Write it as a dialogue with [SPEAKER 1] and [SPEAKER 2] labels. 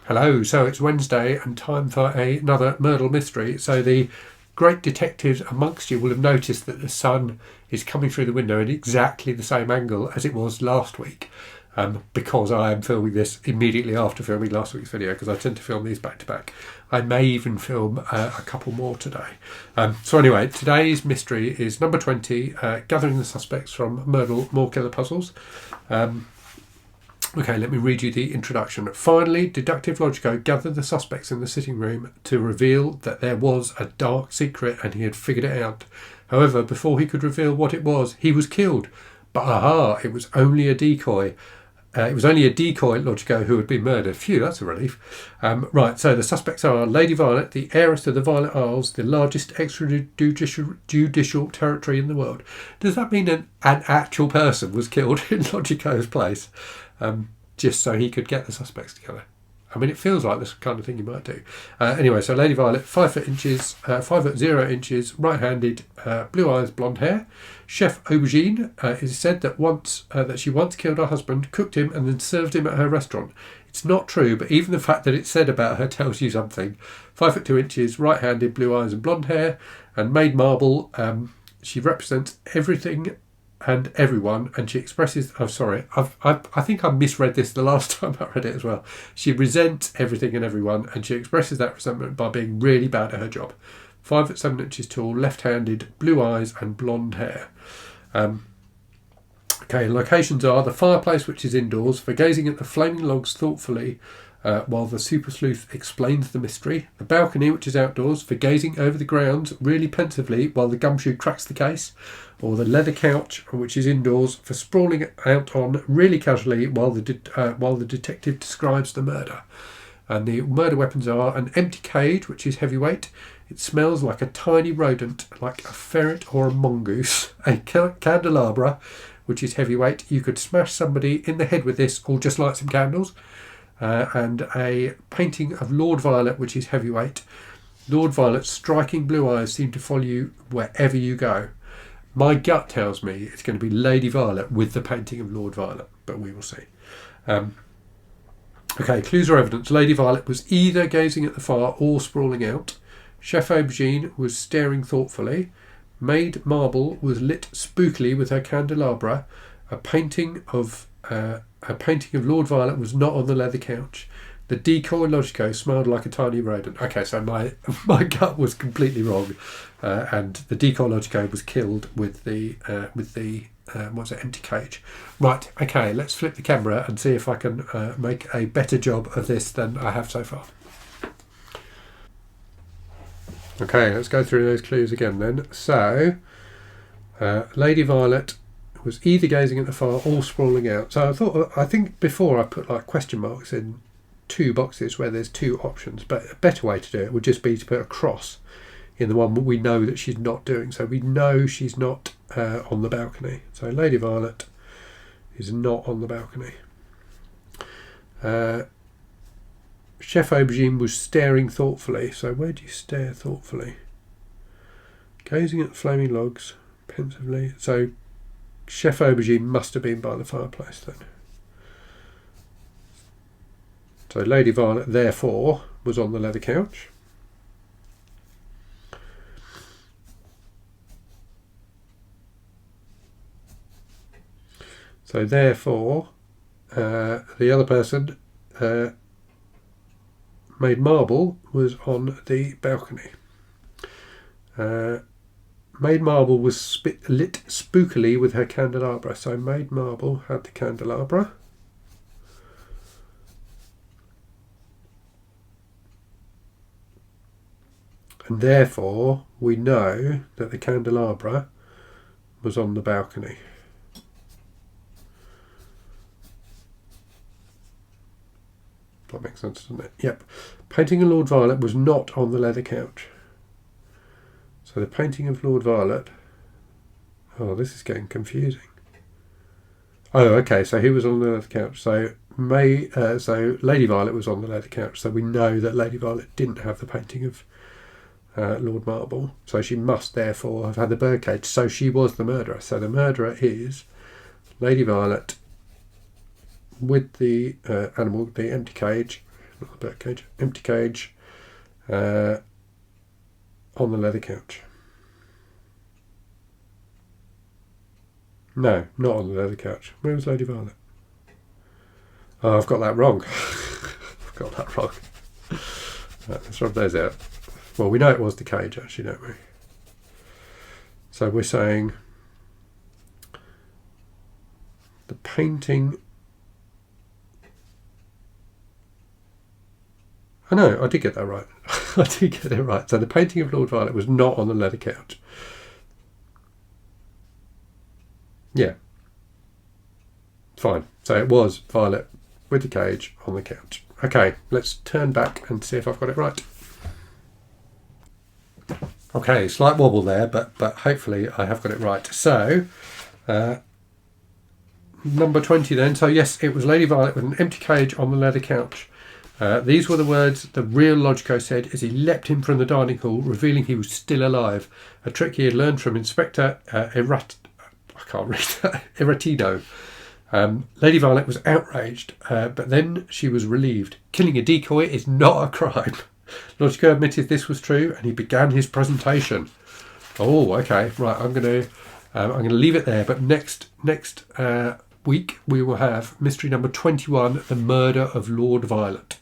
[SPEAKER 1] Hello, so it's Wednesday and time for another Murdle mystery. So the great detectives amongst you will have noticed that the sun is coming through the window at exactly the same angle as it was last week, because I am filming this immediately after filming last week's video, because I tend to film these back to back. I may even film a couple more today. So anyway, today's mystery is number 20, Gathering the Suspects from Murdle More Killer Puzzles. Okay, let me read you the introduction. Finally, Detective Logico gathered the suspects in the sitting room to reveal that there was a dark secret and he had figured it out. However, before he could reveal what it was, he was killed. But aha, it was only a decoy. Logico, who had been murdered. Phew, that's a relief. Right, so the suspects are Lady Violet, the heiress of the Violet Isles, the largest extrajudicial territory in the world. Does that mean an actual person was killed in Logico's place? Just so he could get the suspects together. I mean, it feels like this kind of thing you might do. Anyway, so Lady Violet, 5 foot 0 inches, right-handed, blue eyes, blonde hair. Chef Aubergine, it is said that she once killed her husband, cooked him, and then served him at her restaurant. It's not true, but even the fact that it's said about her tells you something. 5 foot 2 inches, right-handed, blue eyes and blonde hair, and Maid Marble. She represents everything and everyone, and she expresses... Oh, sorry, I think I misread this the last time I read it as well. She resents everything and everyone, and she expresses that resentment by being really bad at her job. 5 foot 7 inches tall, left-handed, blue eyes and blonde hair. Okay, locations are the fireplace, which is indoors, for gazing at the flaming logs thoughtfully while the super sleuth explains the mystery. The balcony, which is outdoors, for gazing over the grounds really pensively while the gumshoe cracks the case. Or the leather couch, which is indoors, for sprawling out on really casually while the detective describes the murder. And the murder weapons are an empty cage, which is heavyweight. It smells like a tiny rodent, like a ferret or a mongoose. A candelabra, which is heavyweight. You could smash somebody in the head with this or just light some candles. And a painting of Lord Violet, which is heavyweight. Lord Violet's striking blue eyes seem to follow you wherever you go. My gut tells me it's going to be Lady Violet with the painting of Lord Violet, but we will see. Okay, clues or evidence. Lady Violet was either gazing at the fire or sprawling out. Chef Aubergine was staring thoughtfully. Maid Marble was lit spookily with her candelabra. A painting of Lord Violet was not on the leather couch. The decoy Logico smelled like a tiny rodent. Okay, so my gut was completely wrong, and the decoy Logico was killed with the empty cage. Right. Okay, let's flip the camera and see if I can make a better job of this than I have so far. Okay, let's go through those clues again then. So, Lady Violet was either gazing at the fire or sprawling out. So I think before I put like question marks in 2 boxes where there's 2 options, but a better way to do it would just be to put a cross in the one we know that she's not doing. So we know she's not on the balcony. So Lady Violet is not on the balcony. Chef Aubergine was staring thoughtfully. So where do you stare thoughtfully? Gazing at the flaming logs pensively. So Chef Aubergine must have been by the fireplace then. So Lady Violet, therefore, was on the leather couch. So therefore, the other person, Maid Marble, was on the balcony. Maid Marble was lit spookily with her candelabra. So Maid Marble had the candelabra. And therefore, we know that the candelabra was on the balcony. That makes sense, doesn't it? Yep. Painting of Lord Violet was not on the leather couch. So the painting of Lord Violet... Oh, this is getting confusing. Oh, okay, so he was on the leather couch. So Lady Violet was on the leather couch. So we know that Lady Violet didn't have the painting of Lord Marble, so she must therefore have had the birdcage. So she was the murderer. So the murderer is Lady Violet with the animal, the empty cage, not the birdcage, empty cage on the leather couch. No, not on the leather couch. Where was Lady Violet? Oh, I've got that wrong. I've got that wrong. Right, let's rub those out. Well, we know it was the cage, actually, don't we? So we're saying the painting. Oh no, I did get that right. I did get it right. So the painting of Lord Violet was not on the leather couch. Yeah. Fine. So it was Violet with the cage on the couch. Okay, let's turn back and see if I've got it right. Okay, slight wobble there, but hopefully I have got it right. So, number 20 then. So yes, it was Lady Violet with an empty cage on the leather couch. These were the words the real Logico said as he leapt in from the dining hall, revealing he was still alive. A trick he had learned from Inspector Iratino. Lady Violet was outraged, but then she was relieved. Killing a decoy is not a crime. Logico admitted this was true, and he began his presentation. Oh, okay, right. I'm gonna leave it there. But next week we will have mystery number 21: the murder of Lord Violet.